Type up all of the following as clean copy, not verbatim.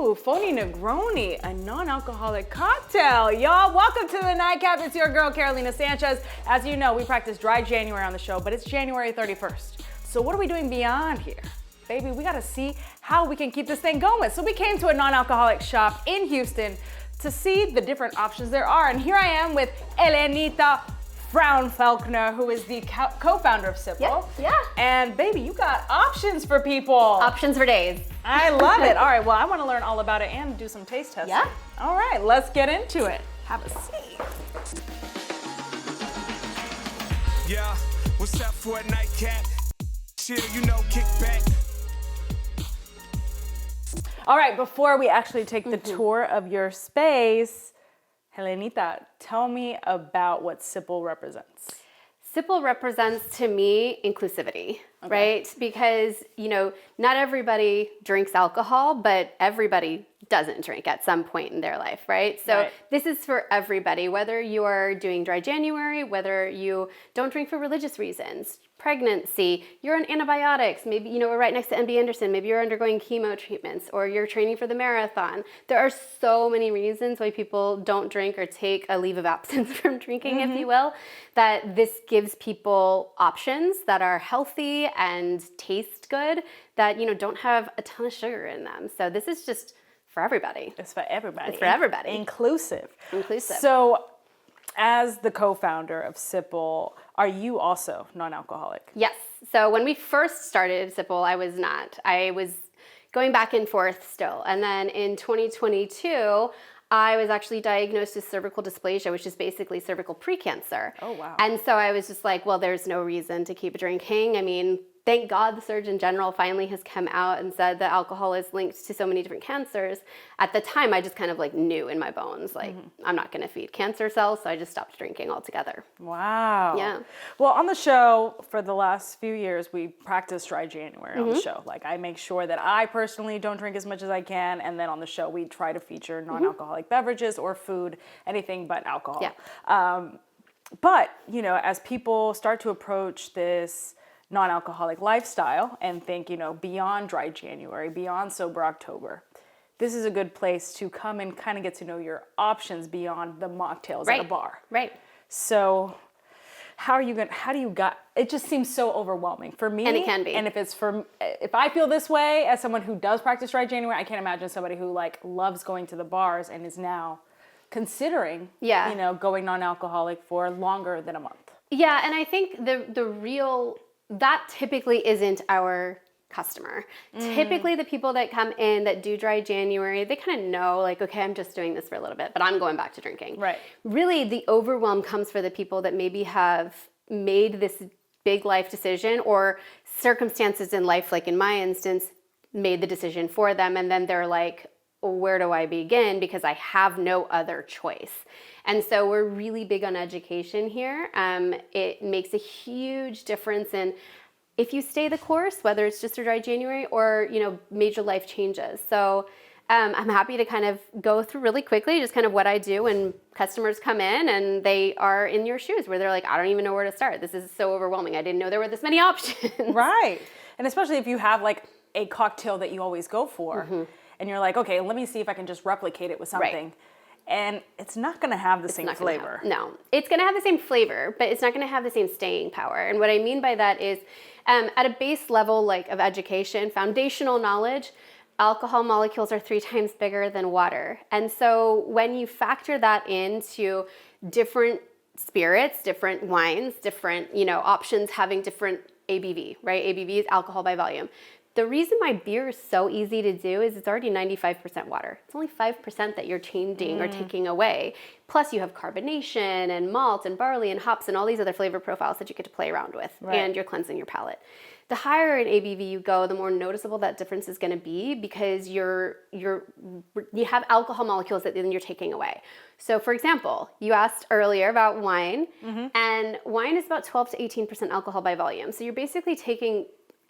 Ooh, Phony Negroni, a non-alcoholic cocktail. Y'all, welcome to the Nightcap. It's your girl, Carolina Sanchez. As you know, we practice dry January on the show, but it's January 31st. So what are we doing beyond here? Baby, we gotta see how we can keep this thing going. So we came to a non-alcoholic shop in Houston to see the different options there are. And here I am with Elenita Brown-Faulkner, who is the co-founder of Sipple. Yeah. And baby, you got options for people. Options for days. I love it. All right, well, I want to learn all about it and do some taste testing. Yeah. All right, let's get into it. Have a seat. Yeah, what's up for a nightcap? Chill, you know, kick back. All right, before we actually take the tour of your space, Helenita, tell me about what Sipple represents. Sipple represents to me inclusivity, right? Because, you know, not everybody drinks alcohol, but everybody doesn't drink at some point in their life, right? So this is for everybody, whether you are doing dry January, whether you don't drink for religious reasons, pregnancy, you're on antibiotics, maybe, you know, we're right next to MD Anderson, maybe you're undergoing chemo treatments or you're training for the marathon. There are so many reasons why people don't drink or take a leave of absence from drinking, if you will, that this gives people options that are healthy and taste good that, you know, don't have a ton of sugar in them. So this is just for everybody. It's for everybody. It's for everybody. Inclusive. Inclusive. So, as the co-founder of Sipple, are you also non-alcoholic? Yes. So when we first started Sipple, I was not. I was going back and forth still. And then in 2022, I was actually diagnosed with cervical dysplasia, which is basically cervical precancer. Oh, wow. And so I was just like, well, there's no reason to keep drinking. I mean, thank God the Surgeon General finally has come out and said that alcohol is linked to so many different cancers. At the time, I just kind of like knew in my bones, like, I'm not going to feed cancer cells, so I just stopped drinking altogether. Wow. Yeah. Well, on the show, for the last few years, we practice dry January on the show. Like, I make sure that I personally don't drink as much as I can, and then on the show, we try to feature non-alcoholic beverages or food, anything but alcohol. Yeah. But, you know, as people start to approach this non-alcoholic lifestyle and think, you know, beyond dry January, beyond sober October, this is a good place to come and kind of get to know your options beyond the mocktails at a bar. Right. So how do you it just seems so overwhelming for me. And it can be. And if I feel this way as someone who does practice dry January, I can't imagine somebody who like loves going to the bars and is now considering, you know, going non-alcoholic for longer than a month. Yeah. And I think that typically isn't our customer. Typically the people that come in that do dry January, they kind of know like, okay, I'm just doing this for a little bit, but I'm going back to drinking. Right. Really the overwhelm comes for the people that maybe have made this big life decision or circumstances in life, like in my instance, made the decision for them. And then they're like, where do I begin? Because I have no other choice. And so we're really big on education here. It makes a huge difference in if you stay the course, whether it's just a dry January or, you know, major life changes. So I'm happy to kind of go through really quickly just kind of what I do when customers come in and they are in your shoes where they're like, I don't even know where to start. This is so overwhelming. I didn't know there were this many options. Right. And especially if you have like a cocktail that you always go for and you're like, okay, let me see if I can just replicate it with something. Right. And it's not going to have the same flavor. No, it's going to have the same flavor, but it's not going to have the same staying power. And what I mean by that is at a base level like of education, foundational knowledge, alcohol molecules are 3 times bigger than water. And so when you factor that into different spirits, different wines, different, you know, options having different ABV, right? ABV is alcohol by volume. The reason my beer is so easy to do is it's already 95% water. It's only 5% that you're changing or taking away. Plus you have carbonation and malt and barley and hops and all these other flavor profiles that you get to play around with, and you're cleansing your palate. The higher in ABV you go, the more noticeable that difference is going to be because you have alcohol molecules that then you're taking away. So for example, you asked earlier about wine, and wine is about 12 to 18% alcohol by volume. So you're basically taking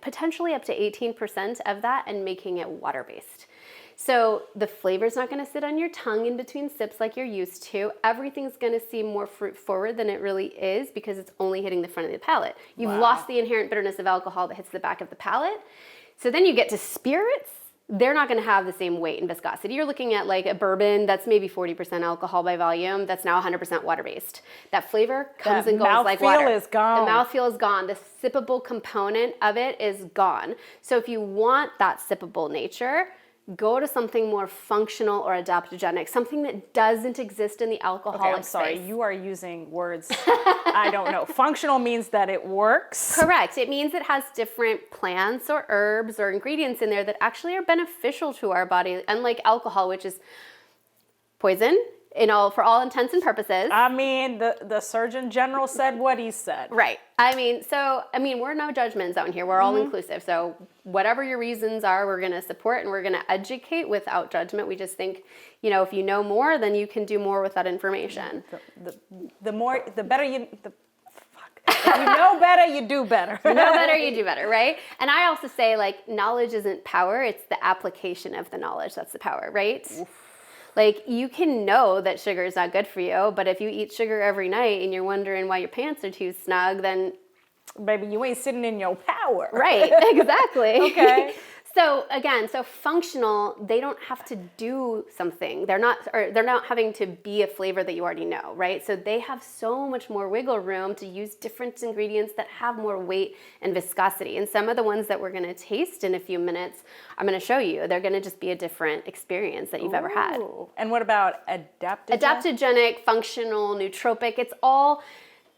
potentially up to 18% of that and making it water-based. So the flavor's not going to sit on your tongue in between sips like you're used to. Everything's going to seem more fruit forward than it really is because it's only hitting the front of the palate. You've lost the inherent bitterness of alcohol that hits the back of the palate. So then you get to spirits they're not going to have the same weight and viscosity. You're looking at like a bourbon that's maybe 40% alcohol by volume, that's now 100% water-based. That flavor comes and goes like water. The mouthfeel is gone. The mouthfeel is gone. The sippable component of it is gone. So if you want that sippable nature, go to something more functional or adaptogenic, something that doesn't exist in the alcoholic Okay, I'm sorry, space. you are using words I don't know. Functional means that it works. Correct. It means it has different plants or herbs or ingredients in there that actually are beneficial to our body, unlike alcohol, which is poison for all intents and purposes. I mean, the Surgeon General said what he said. Right. I mean, we're no judgment zone here. We're all inclusive. So whatever your reasons are, we're going to support and we're going to educate without judgment. We just think, if you know more, then you can do more with that information. The better you... If you know better, you do better. You know better, you do better, right? And I also say, like, knowledge isn't power. It's the application of the knowledge that's the power, right? Oof. Like, you can know that sugar is not good for you, but if you eat sugar every night and you're wondering why your pants are too snug, then... Baby, you ain't sitting in your power. Right, exactly. Okay. So again, functional, they don't have to do something. They're not having to be a flavor that you already know, right? So they have so much more wiggle room to use different ingredients that have more weight and viscosity. And some of the ones that we're gonna taste in a few minutes, I'm gonna show you. They're gonna just be a different experience that you've ever had. And what about adaptogenic? Adaptogenic, functional, nootropic, it's all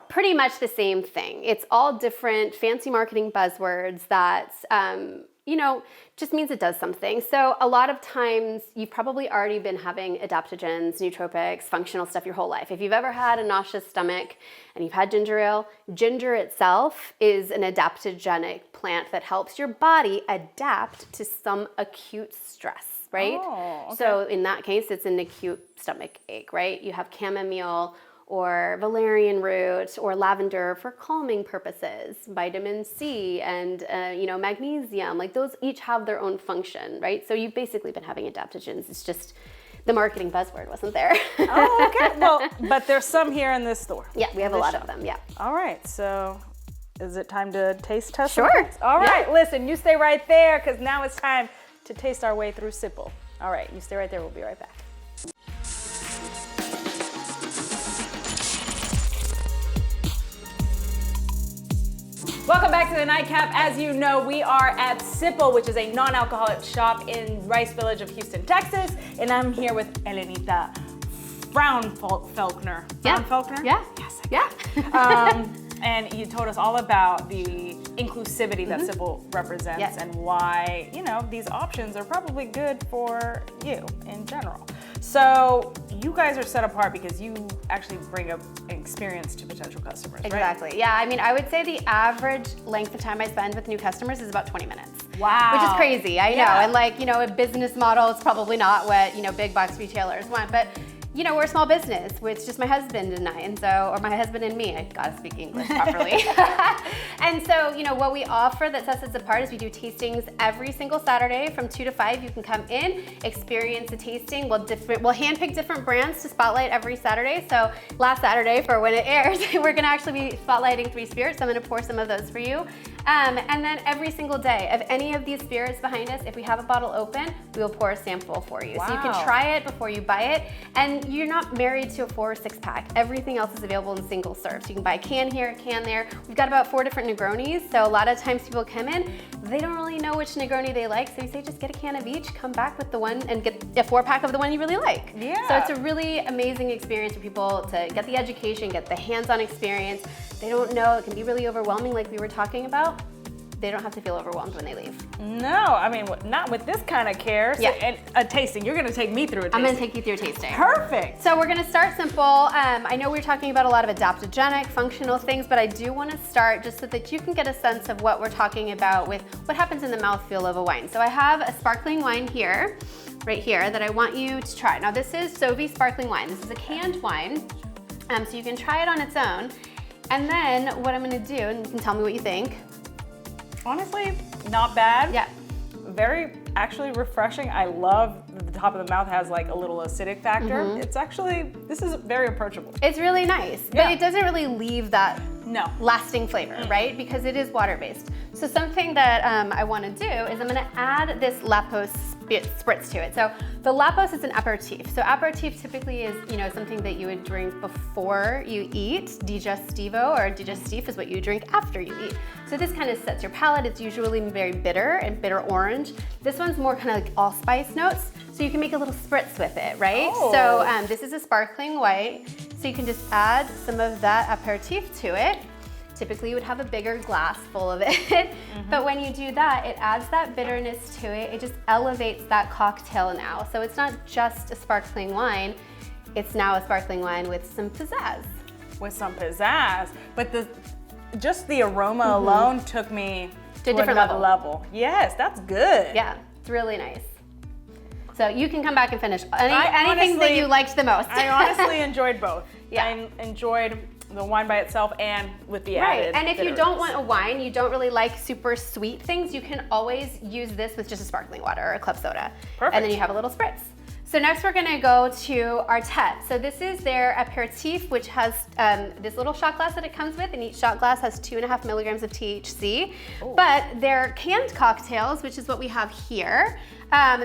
pretty much the same thing. It's all different fancy marketing buzzwords that, just means it does something. So a lot of times you've probably already been having adaptogens, nootropics, functional stuff your whole life. If you've ever had a nauseous stomach and you've had ginger ale, ginger itself is an adaptogenic plant that helps your body adapt to some acute stress, right? Oh, okay. So in that case, it's an acute stomach ache, right? You have chamomile or valerian root or lavender for calming purposes, vitamin C and magnesium, like those each have their own function, right? So you've basically been having adaptogens. It's just the marketing buzzword wasn't there. Oh, okay. Well, but there's some here in this store. Yeah, we have a lot of them, yeah. All right, so is it time to taste test? Sure. All right, listen, you stay right there because now it's time to taste our way through Sipple. All right, you stay right there. We'll be right back. Welcome back to the Nightcap. As you know, we are at Sipple, which is a non-alcoholic shop in Rice Village of Houston, Texas. And I'm here with Elenita Fraunfelkner. Yeah. Fraunfelkner? Yeah. Yes. Yeah. And you told us all about the inclusivity that Sipple represents and why, these options are probably good for you in general. So you guys are set apart because you actually bring up experience to potential customers, Exactly. right? Yeah, I mean, I would say the average length of time I spend with new customers is about 20 minutes. Wow. Which is crazy, I know. And a business model is probably not what, big box retailers want, but we're a small business with just my husband and I, or my husband and me. I gotta speak English properly. And so, what we offer that sets us apart is we do tastings every single Saturday from 2 to 5. You can come in, experience a tasting. We'll handpick different brands to spotlight every Saturday. So last Saturday, for when it airs, we're gonna actually be spotlighting 3 spirits. I'm gonna pour some of those for you. And then every single day of any of these spirits behind us, if we have a bottle open, we will pour a sample for you. Wow. So you can try it before you buy it. And you're not married to a 4 or 6 pack. Everything else is available in single serve. So you can buy a can here, a can there. We've got about 4 different Negronis. So a lot of times people come in, they don't really know which Negroni they like. So you say, just get a can of each, come back with the one and get a 4-pack of the one you really like. Yeah. So it's a really amazing experience for people to get the education, get the hands-on experience. They don't know, it can be really overwhelming like we were talking about. They don't have to feel overwhelmed when they leave. No, I mean, not with this kind of care. So, yeah. And a tasting, you're gonna take me through a tasting. I'm gonna take you through a tasting. Perfect. So we're gonna start simple. I know we're talking about a lot of adaptogenic, functional things, but I do wanna start just so that you can get a sense of what we're talking about with what happens in the mouthfeel of a wine. So I have a sparkling wine here, right here, that I want you to try. Now this is Sovi sparkling wine. This is a canned wine, so you can try it on its own. And then what I'm gonna do, and you can tell me what you think. Honestly, not bad. Yeah. Very actually refreshing. I love the top of the mouth has like a little acidic factor. It's actually, this is very approachable. It's really nice, but it doesn't really leave that lasting flavor, right? Because it is water-based. So something that I wanna do is I'm gonna add this Lapos spritz to it. So the lapos is an aperitif. So aperitif typically is, something that you would drink before you eat. Digestivo or digestif is what you drink after you eat. So this kind of sets your palate. It's usually very bitter and bitter orange. This one's more kind of like allspice notes. So you can make a little spritz with it, right? Oh. So this is a sparkling white. So you can just add some of that aperitif to it. Typically you would have a bigger glass full of it, but when you do that, it adds that bitterness to it. It just elevates that cocktail now. So it's not just a sparkling wine, it's now a sparkling wine with some pizzazz. With some pizzazz, but just the aroma alone took me to a different level. Yes, that's good. Yeah, it's really nice. So you can come back and finish anything that you liked the most. I honestly enjoyed both. Yeah. I enjoyed the wine by itself and with the added and if you bitterness. don't want a wine, you don't really like super sweet things, you can always use this with just a sparkling water or a club soda. Perfect. And then you have a little spritz. So next we're gonna go to our tete. So this is their aperitif, which has this little shot glass that it comes with, and each shot glass has 2.5 milligrams of THC. Ooh. But their canned cocktails, which is what we have here,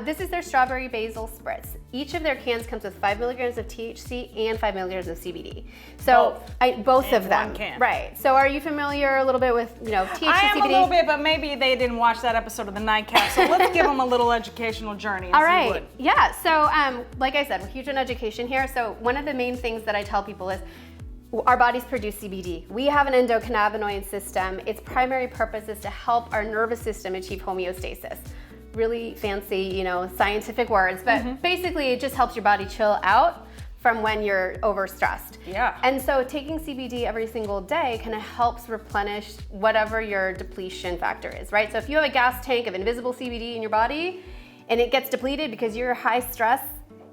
this is their strawberry basil spritz. Each of their cans comes with 5 milligrams of THC and 5 milligrams of CBD. So both of them. One can. Right. So are you familiar a little bit with THC, I am CBD? a little bit, but maybe they didn't watch that episode of the Nightcap. So let's give them a little educational journey. All right. Yeah. So like I said, we're huge on education here. So one of the main things that I tell people is our bodies produce CBD. We have an endocannabinoid system. Its primary purpose is to help our nervous system achieve homeostasis. Really fancy, scientific words, but basically it just helps your body chill out from when you're overstressed. Yeah. And so taking CBD every single day kind of helps replenish whatever your depletion factor is, right? So if you have a gas tank of invisible CBD in your body and it gets depleted because you're high stress,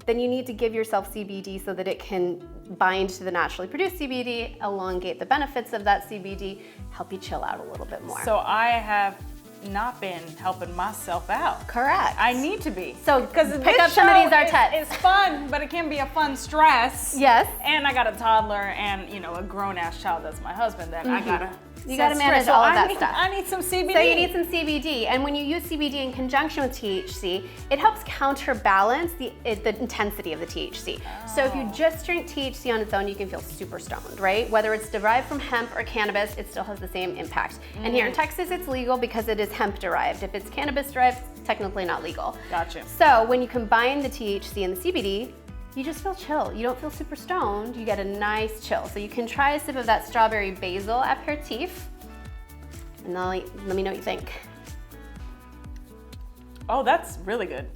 then you need to give yourself CBD so that it can bind to the naturally produced CBD, elongate the benefits of that CBD, help you chill out a little bit more. So I have not been helping myself out. Correct. I need to be. So because pick up some of these Artettes. It's fun, but it can be a fun stress. Yes. And I got a toddler and a grown-ass child that's my husband that I gotta. You gotta manage all of that stuff. I need some CBD. So you need some CBD, and when you use CBD in conjunction with THC, it helps counterbalance the intensity of the THC. So if you just drink THC on its own, you can feel super stoned, right? Whether it's derived from hemp or cannabis, it still has the same impact. And here in Texas, it's legal because it is hemp derived. If it's cannabis derived, it's technically not legal. Gotcha. So when you combine the THC and the CBD, you just feel chill. You don't feel super stoned. You get a nice chill. So you can try a sip of that strawberry basil aperitif, and let me know what you think. Oh, that's really good.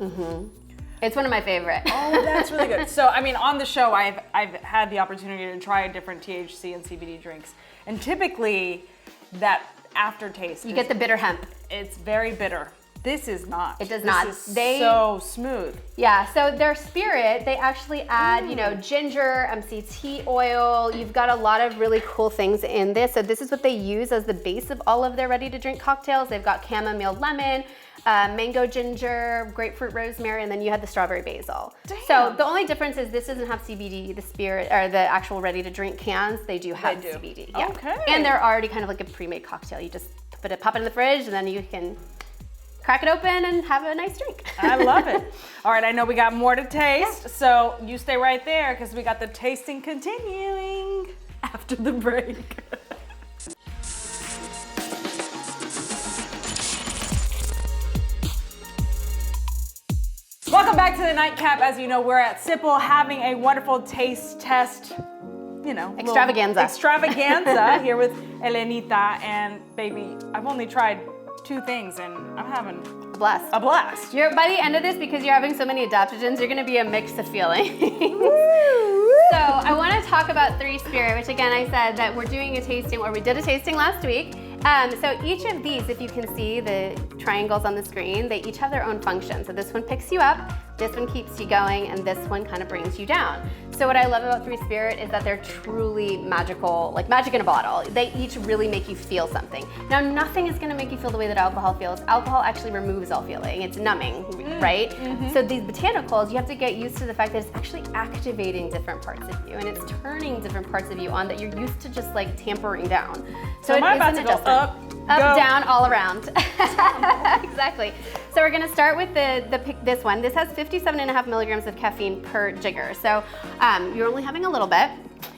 It's one of my favorite. Oh, that's really good. So, on the show, I've had the opportunity to try different THC and CBD drinks, and typically, that aftertaste. You get the bitter hemp. It's very bitter. This is not. It does not. This is so smooth. Yeah, so their spirit, they actually add, ginger, MCT oil. You've got a lot of really cool things in this. So this is what they use as the base of all of their ready-to-drink cocktails. They've got chamomile lemon, mango ginger, grapefruit rosemary, and then you had the strawberry basil. Damn. So the only difference is this doesn't have CBD, the spirit, or the actual ready-to-drink cans, they do have CBD. Yeah. Okay. And they're already kind of like a pre-made cocktail. You just pop it in the fridge, and then you can crack it open and have a nice drink. I love it. All right, I know we got more to taste, so you stay right there because we got the tasting continuing after the break. Welcome back to the Nightcap. As you know, we're at Sipple having a wonderful taste test, extravaganza here with Elenita, and baby, I've only tried 2 things and I'm having a blast. By the end of this, because you're having so many adaptogens, you're gonna be a mix of feelings. So I wanna talk about 3 Spirit, which again, I said that we're doing a tasting, or we did a tasting last week. So each of these, if you can see the triangles on the screen, they each have their own function. So this one picks you up, This one keeps you going, and this one kind of brings you down. So what I love about Three Spirit is that they're truly magical, like magic in a bottle. They each really make you feel something. Now, nothing is gonna make you feel the way that alcohol feels. Alcohol actually removes all feeling. It's numbing, right? So these botanicals, you have to get used to the fact that it's actually activating different parts of you, and it's turning different parts of you on that you're used to just like tampering down. So am I about to go up, down, all around. Exactly. So we're gonna start with this one. This has 57.5 milligrams of caffeine per jigger. So you're only having a little bit.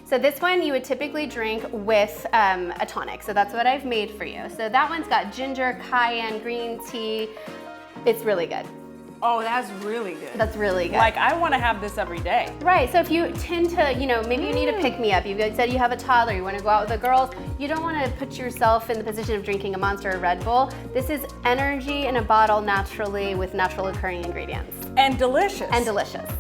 So this one you would typically drink with a tonic. So that's what I've made for you. So that one's got ginger, cayenne, green tea. It's really good. Oh, that's really good. That's really good. Like, I want to have this every day. Right, so if you tend to, maybe you need a pick-me-up. You said you have a toddler, you want to go out with the girls, you don't want to put yourself in the position of drinking a Monster or Red Bull. This is energy in a bottle naturally with natural occurring ingredients. And delicious. And delicious.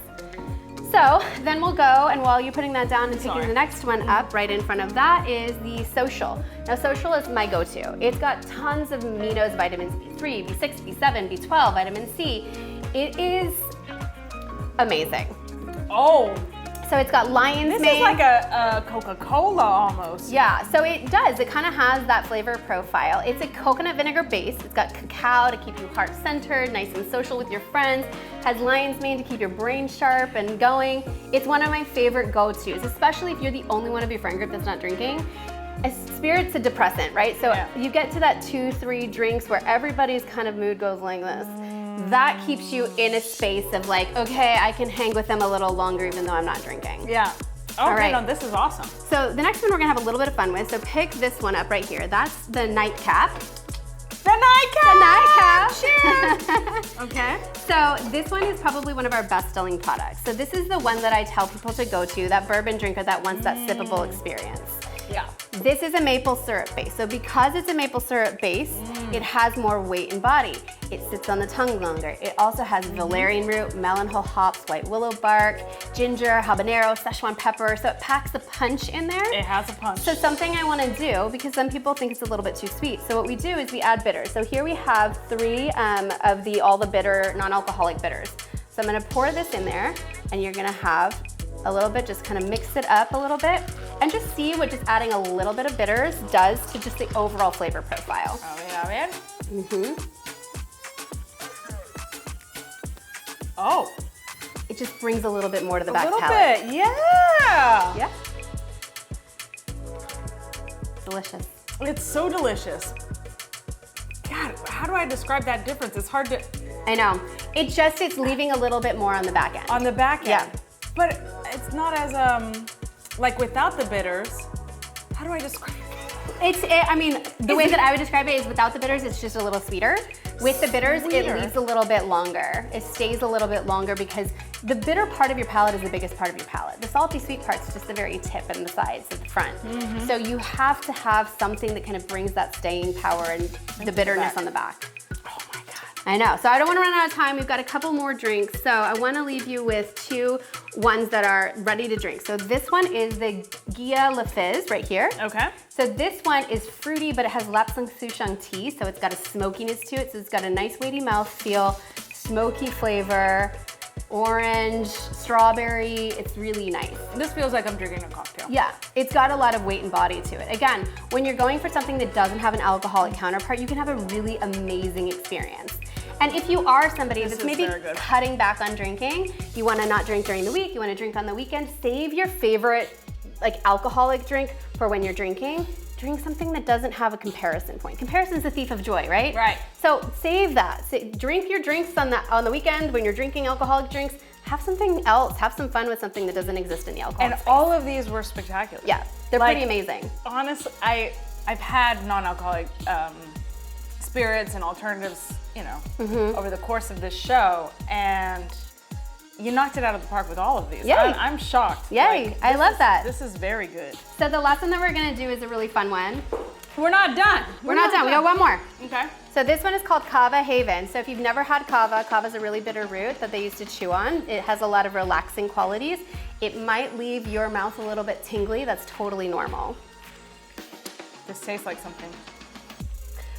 So then we'll go, and while you're putting that down and picking the next one up, right in front of that is the Social. Now Social is my go-to. It's got tons of aminos, vitamins B3, B6, B7, B12, vitamin C. It is amazing. Oh. So it's got lion's mane. This is like a Coca-Cola almost. Yeah, so it does. It kind of has that flavor profile. It's a coconut vinegar base. It's got cacao to keep you heart-centered, nice and social with your friends. Has lion's mane to keep your brain sharp and going. It's one of my favorite go-tos, especially if you're the only one of your friend group that's not drinking. A spirit's a depressant, right? So you get to that 2-3 drinks where everybody's kind of mood goes like this. That keeps you in a space of like, okay, I can hang with them a little longer even though I'm not drinking. Yeah. Oh, okay, no, this is awesome. So the next one we're gonna have a little bit of fun with. So pick this one up right here. That's the nightcap. The nightcap! Cheers! Okay. So this one is probably one of our best-selling products. So this is the one that I tell people to go to, that bourbon drinker that wants that sippable experience. Yeah. This is a maple syrup base. So because it's a maple syrup base, it has more weight in body. It sits on the tongue longer. It also has valerian root, melon-hull hops, white willow bark, ginger, habanero, Szechuan pepper. So it packs a punch in there. It has a punch. So something I want to do, because some people think it's a little bit too sweet. So what we do is we add bitters. So here we have 3 of all the bitter, non-alcoholic bitters. So I'm going to pour this in there, and you're going to have a little bit, just kind of mix it up a little bit, and just see what just adding a little bit of bitters does to just the overall flavor profile. A ver. Oh. It just brings a little bit more to the back palate. palate. A little bit, yeah. Yeah. Delicious. It's so delicious. God, how do I describe that difference? It's hard to... I know. It's leaving a little bit more on the back end. On the back end. Yeah. But it's not as, like without the bitters, how do I describe it? The way that I would describe it is without the bitters, it's just a little sweeter. With the bitters, it leaves a little bit longer. It stays a little bit longer because the bitter part of your palate is the biggest part of your palate. The salty sweet part's just the very tip and the sides at the front. So you have to have something that kind of brings that staying power and the bitterness on the back. Oh my God. I know, so I don't want to run out of time. We've got a couple more drinks. So I want to leave you with 2 ones that are ready to drink. So this one is the Gia Le Fizz right here. Okay. So this one is fruity, but it has Lapsang Souchong tea, so it's got a smokiness to it. So it's got a nice weighty mouthfeel, smoky flavor, orange, strawberry. It's really nice. This feels like I'm drinking a cocktail. Yeah, it's got a lot of weight and body to it. Again, when you're going for something that doesn't have an alcoholic counterpart, you can have a really amazing experience. And if you are somebody that's maybe cutting back on drinking, you want to not drink during the week, you want to drink on the weekend, save your favorite like alcoholic drink for when you're drinking. Drink something that doesn't have a comparison point. Comparison's the thief of joy, right? Right. So save that. Drink your drinks on the weekend when you're drinking alcoholic drinks. Have something else. Have some fun with something that doesn't exist in the alcohol space. all of these were spectacular. Yeah, they're pretty amazing. Honestly, I've had non-alcoholic spirits and alternatives, over the course of this show, and you knocked it out of the park with all of these. Yay. I'm shocked. Yay, I love that. This is very good. So the last one that we're gonna do is a really fun one. We're not done. We're not done. We got one more. Okay. So this one is called Kava Haven. So if you've never had kava, kava is a really bitter root that they used to chew on. It has a lot of relaxing qualities. It might leave your mouth a little bit tingly. That's totally normal. This tastes like something.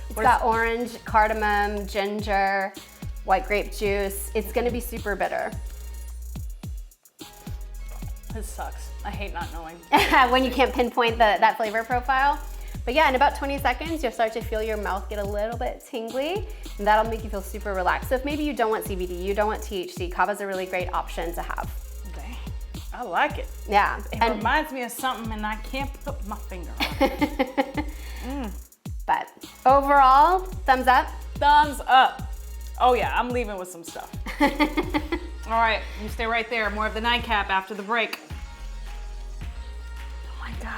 It's got orange, cardamom, ginger, white grape juice. It's gonna be super bitter. This sucks. I hate not knowing. When you can't pinpoint that flavor profile. But yeah, in about 20 seconds, you'll start to feel your mouth get a little bit tingly, and that'll make you feel super relaxed. So if maybe you don't want CBD, you don't want THC, kava's a really great option to have. Dang, I like it. Yeah. It reminds me of something and I can't put my finger on it. But overall, thumbs up. Thumbs up. Oh yeah, I'm leaving with some stuff. All right, you stay right there. More of the nightcap after the break. Oh my God.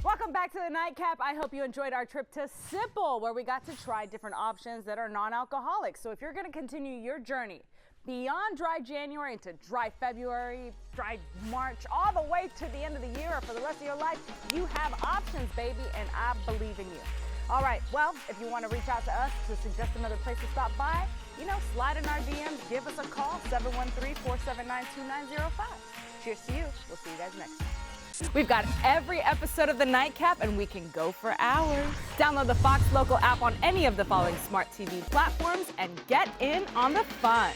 Welcome back to the nightcap. I hope you enjoyed our trip to Sipple, where we got to try different options that are non-alcoholic. So if you're gonna continue your journey beyond dry January into dry February, dry March, all the way to the end of the year or for the rest of your life, you have options, baby, and I believe in you. All right, well, if you want to reach out to us to suggest another place to stop by, slide in our DMs, give us a call, 713-479-2905. Cheers to you. We'll see you guys next time. We've got every episode of the Nightcap, and we can go for hours. Download the Fox Local app on any of the following smart TV platforms and get in on the fun.